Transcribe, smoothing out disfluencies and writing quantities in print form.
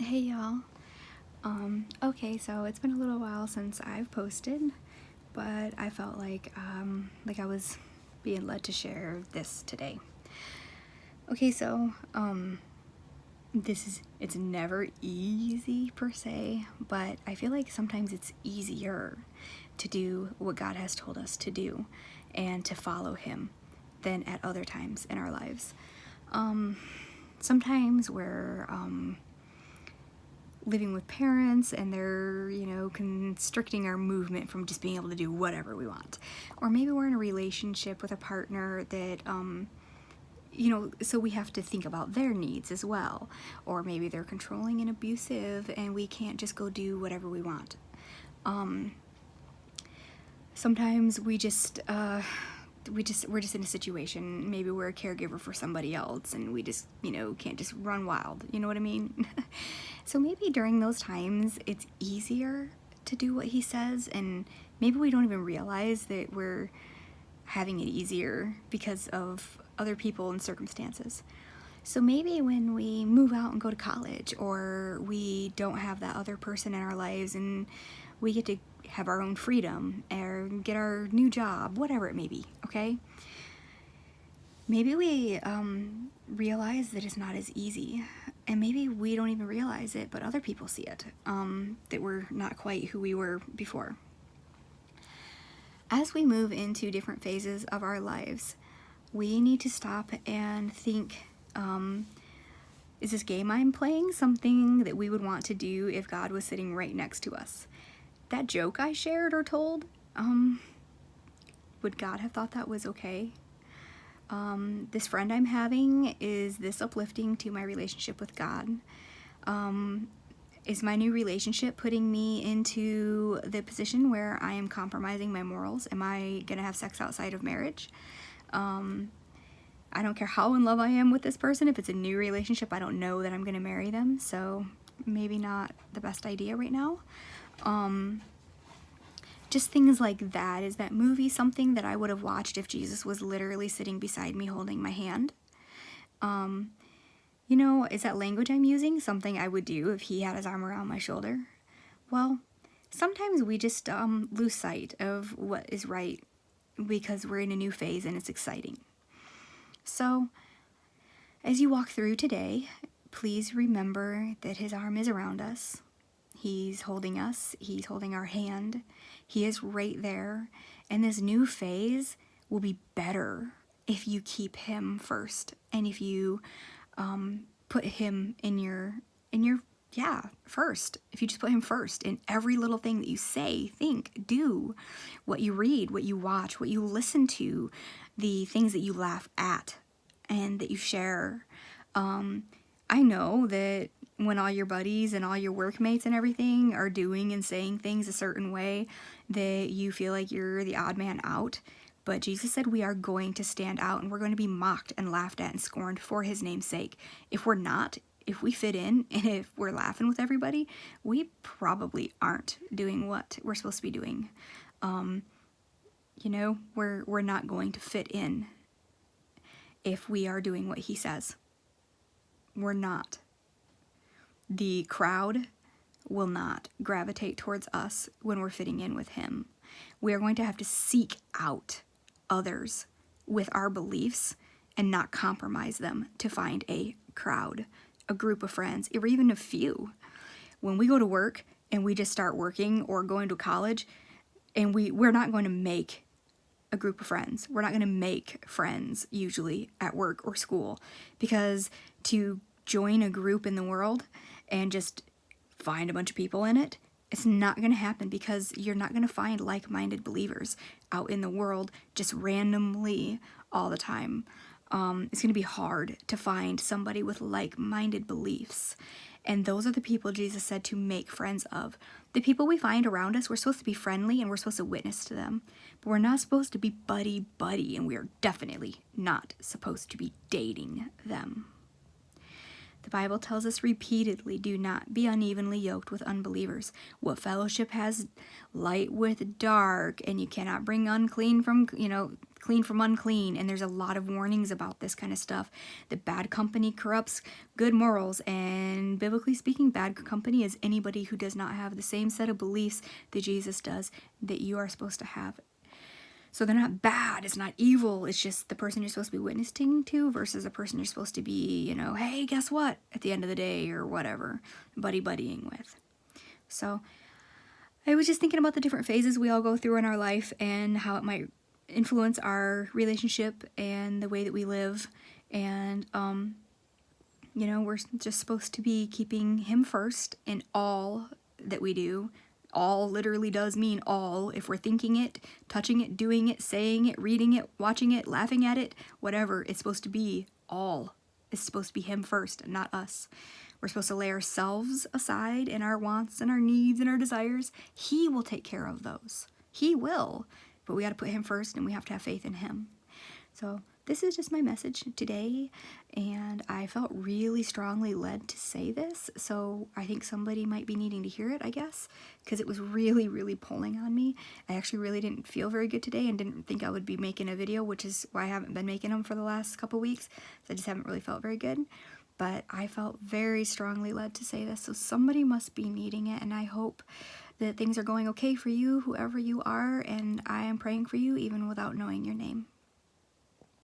Hey y'all. Okay, so it's been a little while since I've posted, but I felt like I was being led to share this today. Okay, so it's never easy per se, but I feel like sometimes it's easier to do what God has told us to do and to follow him than at other times in our lives. Sometimes we're living with parents and they're, constricting our movement from just being able to do whatever we want. Or maybe we're in a relationship with a partner that, so we have to think about their needs as well. Or maybe they're controlling and abusive and we can't just go do whatever we want. Sometimes we're just in a situation, maybe we're a caregiver for somebody else and we just, can't just run wild, you know what I mean? So maybe during those times it's easier to do what he says, and maybe we don't even realize that we're having it easier because of other people and circumstances. So maybe when we move out and go to college, or we don't have that other person in our lives and we get to have our own freedom or get our new job, whatever it may be, okay? Maybe we realize that it's not as easy, and maybe we don't even realize it, but other people see it, that we're not quite who we were before. As we move into different phases of our lives, we need to stop and think, is this game I'm playing something that we would want to do if God was sitting right next to us? That joke I shared or told, would God have thought that was okay? This friend I'm having, is this uplifting to my relationship with God? Is my new relationship putting me into the position where I am compromising my morals? Am I gonna have sex outside of marriage? I don't care how in love I am with this person. If it's a new relationship, I don't know that I'm gonna marry them, so maybe not the best idea right now. Just things like that. Is that movie something that I would have watched if Jesus was literally sitting beside me holding my hand? Is that language I'm using something I would do if he had his arm around my shoulder? Well, sometimes we just lose sight of what is right because we're in a new phase and it's exciting. So, as you walk through today, please remember that his arm is around us. He's holding us. He's holding our hand. He is right there. And this new phase will be better if you keep him first. And if you put him in your first. If you just put him first in every little thing that you say, think, do, what you read, what you watch, what you listen to, the things that you laugh at and that you share. I know that when all your buddies and all your workmates and everything are doing and saying things a certain way, that you feel like you're the odd man out. But Jesus said we are going to stand out and we're going to be mocked and laughed at and scorned for his name's sake. If we're not, if we fit in and if we're laughing with everybody, we probably aren't doing what we're supposed to be doing. We're not going to fit in if we are doing what he says. We're not. The crowd will not gravitate towards us when we're fitting in with him. We are going to have to seek out others with our beliefs and not compromise them to find a crowd, a group of friends, or even a few. When we go to work and we just start working or going to college, and we're not going to make a group of friends. We're not going to make friends usually at work or school, because to join a group in the world and just find a bunch of people in it, it's not going to happen, because you're not going to find like-minded believers out in the world just randomly all the time. It's going to be hard to find somebody with like-minded beliefs. And those are the people Jesus said to make friends of. The people we find around us, we're supposed to be friendly and we're supposed to witness to them. But we're not supposed to be buddy-buddy, and we are definitely not supposed to be dating them. The Bible tells us repeatedly, do not be unevenly yoked with unbelievers. What fellowship has light with dark? And you cannot bring unclean from clean from unclean, and there's a lot of warnings about this kind of stuff. That bad company corrupts good morals, and biblically speaking, bad company is anybody who does not have the same set of beliefs that Jesus does, that you are supposed to have. So they're not bad, it's not evil, it's just the person you're supposed to be witnessing to versus a person you're supposed to be, you know, hey, guess what, at the end of the day, or whatever, buddying with. So I was just thinking about the different phases we all go through in our life and how it might influence our relationship and the way that we live. And, you know, we're just supposed to be keeping him first in all that we do. All literally does mean all. If we're thinking it, touching it, doing it, saying it, reading it, watching it, laughing at it, whatever, it's supposed to be all. It's supposed to be him first, not us. We're supposed to lay ourselves aside and our wants and our needs and our desires. He will take care of those. He will. But we got to put him first, and we have to have faith in him. So this is just my message today, and I felt really strongly led to say this. So I think somebody might be needing to hear it, I guess, because it was really, really pulling on me. I actually really didn't feel very good today and didn't think I would be making a video, which is why I haven't been making them for the last couple weeks. So I just haven't really felt very good. But I felt very strongly led to say this, so somebody must be needing it, and I hope that things are going okay for you, whoever you are, and I am praying for you even without knowing your name.